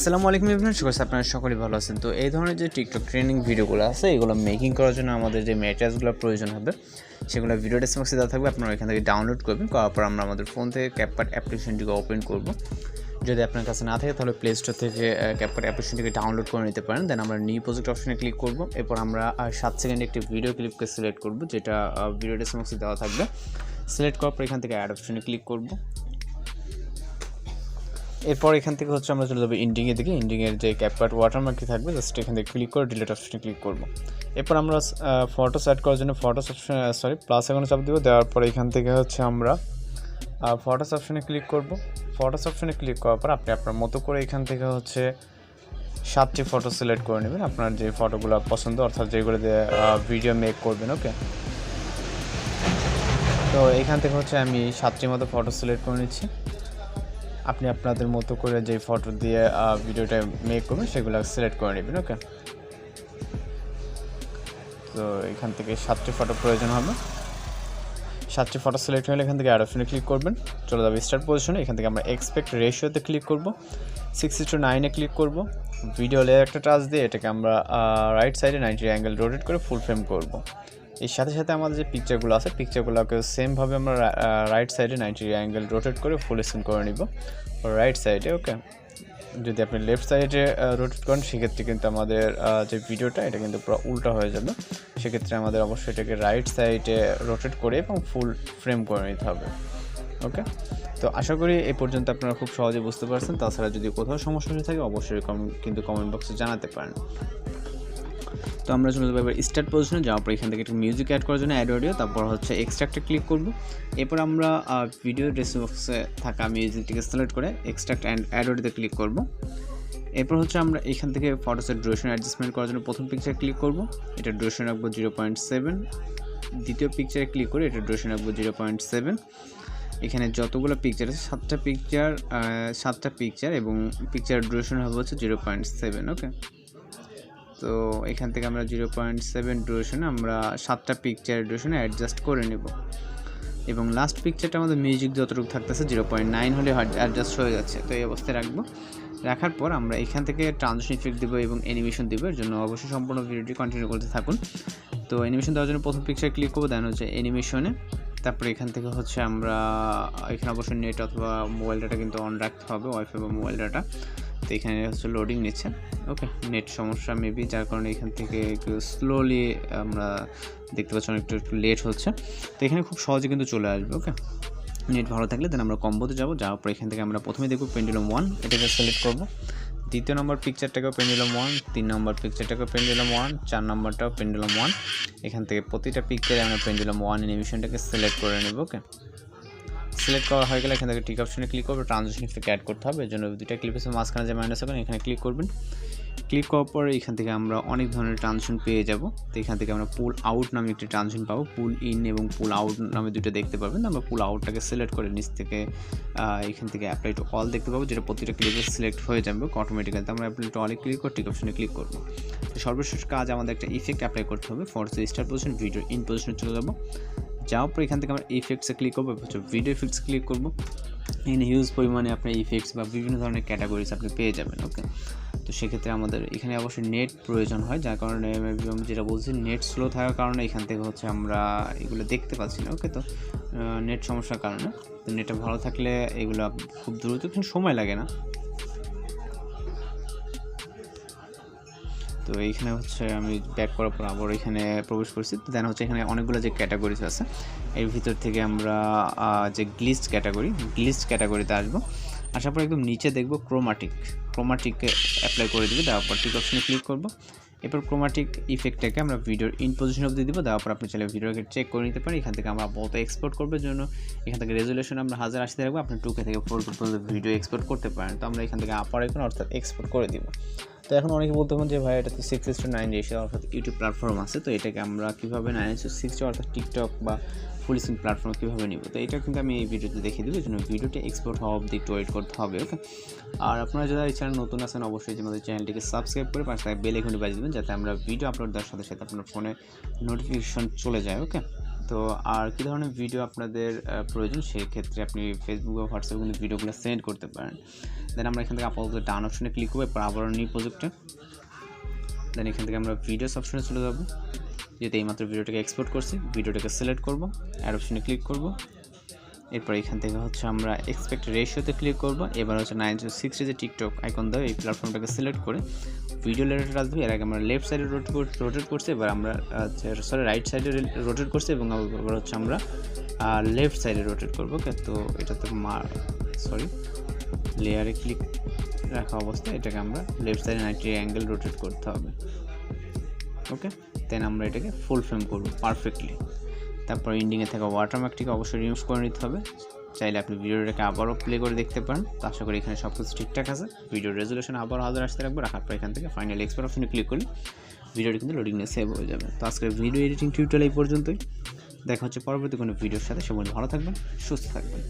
আসসালামু আলাইকুম এভরিওয়ান, শুভ আপনারা সকলেই ভালো আছেন। তো এই ধরনের যে টিকটক ট্রেনিং ভিডিওগুলো আছে এগুলো মেকিং করার জন্য আমাদের যে ম্যাটেরিয়ালসগুলো প্রয়োজন হবে সেগুলো ভিডিও ডেসক্রিপশনে দেওয়া থাকবে, আপনারা এখান থেকে ডাউনলোড করবেন। করার পর আমরা আমাদের ফোন থেকে CapCut অ্যাপ্লিকেশনটিকে ওপেন করব। যদি আপনার কাছে না থাকে তাহলে প্লে স্টোর থেকে CapCut অ্যাপ্লিকেশনটিকে ডাউনলোড করে নিতে পারেন। দেন আমরা নিউ প্রজেক্ট অপশনে ক্লিক করব। এরপর আমরা 7 সেকেন্ডে একটি ভিডিও ক্লিপকে সিলেক্ট করব, যেটা ভিডিও ডেসক্রিপশনে দেওয়া থাকবে। সিলেক্ট করার পর এখান থেকে অ্যাড অপশনে ক্লিক করব। এরপর এখান থেকে আমরা চলে যাবো এন্ডিংয়ের দিকে। এন্ডিংয়ের যে CapCut ওয়াটারমার্কটি থাকবে জাস্ট এখান থেকে ক্লিক করে ডিলিট অপশনে ক্লিক করব। এরপর আমরা ফটো সেট করার জন্য ফটোস অপশনে প্লাস আইকনে চাপ দেবো। দেওয়ার পর এখান থেকে আমরা ফটোস অপশনে ক্লিক করব। ফটোস অপশনে ক্লিক করার পর আপনি আপনার মতো করে এখান থেকে 7টি ফটো সিলেক্ট করে নেবেন, আপনার যে ফটোগুলো পছন্দ, অর্থাৎ যেগুলো দিয়ে ভিডিও মেক করবেন। ওকে, তো এখান থেকে আমি 7টির মতো ফটো সিলেক্ট করে নিচ্ছি। আপনি আপনাদের মতো করে যে ফটো দিয়ে ভিডিওটা মেক করবেন সেগুলো সিলেক্ট করে নেবেন। ওকে, তো এখান থেকে 7টি ফটো প্রয়োজন হবে। 7টি ফটো সিলেক্ট হলে এখান থেকে অ্যাড অপশনে ক্লিক করবেন, চলে যাবে স্টার্ট পজিশনে। এখান থেকে আমরা এক্সপেক্ট রেশিওতে ক্লিক করব, 6:9 ক্লিক করব। ভিডিও লেয়ার একটা টাচ দিয়ে এটাকে আমরা রাইট সাইডে 90 অ্যাঙ্গেল রোটেট করে ফুল ফ্রেম করব। এর সাথে সাথে আমাদের যে পিকচারগুলো আছে পিকচারগুলোকে সেমভাবে আমরা রাইট সাইডে 90 অ্যাঙ্গেল রোটেট করে ফুল স্ক্রিন করে নিব রাইট সাইডে। ওকে, যদি আপনি লেফট সাইডে রোটেট করেন সেক্ষেত্রে কিন্তু আমাদের যে ভিডিওটা এটা কিন্তু পুরো উল্টা হয়ে যাবে। সেক্ষেত্রে আমাদের অবশ্যই এটাকে রাইট সাইডে রোটেট করে এবং ফুল ফ্রেম করে নিতে হবে। ওকে, তো আশা করি এই পর্যন্ত আপনারা খুব সহজে বুঝতে পারছেন। তাছাড়া যদি কোথাও সমস্যা হয়ে থাকে অবশ্যই কিন্তু কমেন্ট বক্সে জানাতে পারেন। তো আমরা চলে যাবো এবার স্টার্ট পজিশনে। যাওয়ার পর এখান থেকে একটু মিউজিক অ্যাড করার জন্য অ্যাড অডিও, তারপর এক্সট্রাক্টে ক্লিক করব। এরপর আমরা ভিডিও ডেসক্রিপশনে থাকা মিউজিকটিকে সিলেক্ট করে এক্সট্রাক্ট অ্যান্ড অ্যাড অডিওতে ক্লিক করব। এরপর আমরা এখান থেকে ফটোসের ডিউরেশন অ্যাডজাস্টমেন্ট করার জন্য প্রথম পিকচারে ক্লিক করব, এটা ডিউরেশন রাখবো 0.7। দ্বিতীয় পিকচারে ক্লিক করে এটা ডিউরেশন রাখবো 0.7। এখানে যতগুলো পিকচার আছে 7টা পিকচার এবং পিকচার ডিউরেশন হবে 0.7। ওকে, তো এখান থেকে আমরা 0.7 ডিউরেশনে আমরা 7টা পিকচার ডিউরেশনে অ্যাডজাস্ট করে নেব। এবং লাস্ট পিকচারটা আমাদের মিউজিক যতটুকু থাকতেছে 0.9 হলে অ্যাডজাস্ট হয়ে যাচ্ছে। তো এই অবস্থায় রাখার পর আমরা এখান থেকে ট্রানজিশন ইফেক্ট দেবো এবং অ্যানিমেশন দেবো। এর জন্য অবশ্যই সম্পূর্ণ ভিডিওটি কন্টিনিউ করতে থাকুন। তো অ্যানিমেশন দেওয়ার জন্য প্রথম পিকচার ক্লিক করবো, দেন অ্যানিমেশনে। তারপরে এখান থেকে আমরা এখানে অবশ্যই নেট অথবা মোবাইল ডাটা কিন্তু অন রাখতে হবে, ওয়াইফাই বা মোবাইল ডাটা। তো এখানে লোডিং নিচ্ছে। ওকে, নেট সমস্যা মেবি, যার কারণে এখান থেকে একটু স্লোলি আমরা দেখতে পাচ্ছি, অনেকটা একটু লেট হচ্ছে। তো এখানে খুব সহজে কিন্তু চলে আসবে। ওকে, নেট ভালো থাকলে দেন আমরা কম্বোতে যাওয়ার পর এখান থেকে আমরা প্রথমে দেখব পেন্ডুলাম 1, এটাকে সিলেক্ট করব। দ্বিতীয় নম্বর পিকচারটাকেও পেন্ডুলাম 1, 3 নম্বর পিকচারটাকেও পেন্ডুলাম 1, 4 নম্বরটাও পেন্ডুলাম 1। এখান থেকে প্রতিটা পিকচারে আমরা পেন্ডুলাম 1 অ্যানিমেশনটাকে সিলেক্ট করে নেব। ওকে, সিলেক্ট করা হয়ে গেলে এখান থেকে টিক অপশনে ক্লিক করবে, ট্রানজিশন ইফেক্ট অ্যাড করতে হবে। এর জন্য দুইটা ক্লিপের মাঝখানে যে মাইনাস হবে এখানে ক্লিক করবেন। ক্লিক করার পর এখান থেকে আমরা অনেক ধরনের ট্রানজিশন পেয়ে যাব। তো এখান থেকে আমরা পুল আউট নামে একটি ট্রানজিশন পাবো, পুল ইন এবং পুল আউট নামে দুটো দেখতে পাবেন। আমরা পুল আউটটাকে সিলেক্ট করে নিচ থেকে এখান থেকে অ্যাপ্লাই টু অল দেখতে পাবো, যেটা প্রতিটা ক্লিপে সিলেক্ট হয়ে যাবে অটোমেটিক্যালি। তো আমরা অ্যাপ্লাই টু অলে ক্লিক করে টিক অপশনে ক্লিক করবো। তো সর্বশেষ কাজ আমাদের একটা ইফেক্ট অ্যাপ্লাই করতে হবে। Photos start position, video in পজিশনে চলে যাবো। যাওয়ার পর এখান থেকে আমরা ইফেক্টসে ক্লিক করবো, ভিডিও ইফেক্টস ক্লিক করবো। এখানে হিউজ পরিমাণে আপনার ইফেক্টস বা বিভিন্ন ধরনের ক্যাটাগরিজ আপনি পেয়ে যাবেন। ওকে, তো সেক্ষেত্রে আমাদের এখানে অবশ্যই নেট প্রয়োজন হয়, যার কারণে আমি যেটা বলছি নেট স্লো থাকার কারণে এখান থেকে আমরা এগুলো দেখতে পাচ্ছি না। ওকে, তো নেট সমস্যার কারণে। তো নেটটা ভালো থাকলে এগুলো খুব দ্রুত, কিন্তু সময় লাগে না। তো এইখানে আমি ব্যাক করার পর আবার এখানে প্রবেশ করছি। তো দেন এখানে অনেকগুলো যে ক্যাটাগরিজ আছে এর ভিতর থেকে আমরা যে গ্লিচড ক্যাটাগরিতে আসবো। আসার পর একদম নিচে দেখবো ক্রোমাটিককে অ্যাপ্লাই করে দেবো। দেওয়ার পর টিক অপশনে ক্লিক করবো। এরপর ক্রোমাটিক ইফেক্টটাকে আমরা ভিডিওর ইন পজিশন অবধি দিব। দেওয়ার পর আপনি চাইলে ভিডিওকে চেক করে নিতে পারেন। এখান থেকে আমরা আপাতত এক্সপোর্ট করবার জন্য এখান থেকে রেজুলেশন আমরা 1080 রাখবো। আপনি 2K থেকে 4K পর্যন্ত ভিডিও এক্সপোর্ট করতে পারেন। তো আমরা এখান থেকে আপার আইকন অর্থাৎ এক্সপোর্ট করে দিব। তো এখন অনেকে বলতে পারেন যে ভাই এটা তো 6:9 রেশিও অর্থাৎ ইউটিউব প্ল্যাটফর্ম আছে, তো এটাকে আমরা কীভাবে 9:60 অর্থাৎ টিকটক বা ফুল স্ক্রিন প্ল্যাটফর্ম কীভাবে নিব। তো এটা কিন্তু আমি এই ভিডিওতে দেখিয়ে দেবো। এই জন্য ভিডিওটি এক্সপোর্ট হওয়া অবধি একটু ওয়েট করতে হবে। ওকে, আর আপনারা যারা এই চ্যানেল নতুন আছেন অবশ্যই আমাদের চ্যানেলটিকে সাবস্ক্রাইব করে পাশে বেল আইকনটি বাজিয়ে দেবেন, যাতে আমরা ভিডিও আপলোড দেওয়ার সাথে সাথে আপনার ফোনে নোটিফিকেশন চলে যায়। ওকে, তো আর কী ধরনের ভিডিও আপনাদের প্রয়োজন সেক্ষেত্রে আপনি ফেসবুক বা হোয়াটসঅ্যাপে কিন্তু ভিডিওগুলো সেন্ড করতে পারেন। দেন আমরা এখান থেকে আপাতত ডান অপশনে ক্লিক করবো, এরপর আবারও নিউ প্রজেক্টে। দেন এখান থেকে আমরা ভিডিওস অপশনে চলে যাবো, যেহেতু এইমাত্র ভিডিওটাকে এক্সপোর্ট করছি, ভিডিওটাকে সিলেক্ট করবো, অ্যাড অপশনে ক্লিক করবো। এরপর এখান থেকে হচ্ছে আমরা এক্সপেক্ট রেশিওতে ক্লিক করবো। এবার হচ্ছে 9:60 যে টিকটক আইকন দেওয়া, এই প্ল্যাটফর্মটাকে সিলেক্ট করে ভিডিও লেয়ারটা আসবে। এর আগে আমরা লেফট সাইডে রোটেট করছি, এবার আমরা রাইট সাইডে রোটেট করছি এবং এবার হচ্ছে আমরা লেফট সাইডে রোটেট করবো। তো এটাতে লেয়ারে ক্লিক রাখা অবস্থায় এটাকে আমরা লেফট সাইডে 90 অ্যাঙ্গেল রোটেট করতে হবে। ওকে, দেন আমরা এটাকে ফুল ফ্রেম করবো পারফেক্টলি। তারপর এন্ডিংয়ে থাকা ওয়াটারমার্কটিকে অবশ্যই রিমুভ করে নিতে হবে। চাইলে আপনি ভিডিওটাকে আবারও প্লে করে দেখতে পারেন। তো আশা করি এখানে সব কিছু ঠিকঠাক আছে। ভিডিওর রেজুলেশন আবারও 1000 আসতে রাখবো, রাখার পর এখান থেকে ফাইনালি এক্সপোর্ট অপশনে ক্লিক করলে ভিডিওটি কিন্তু লোডিং নিয়ে সেভ হয়ে যাবে। তো আজকের ভিডিও এডিটিং টিউটোরিয়াল এই পর্যন্তই। দেখা হচ্ছে পরবর্তী কোনো ভিডিওর সাথে। সবাই ভালো থাকবেন, সুস্থ থাকবেন।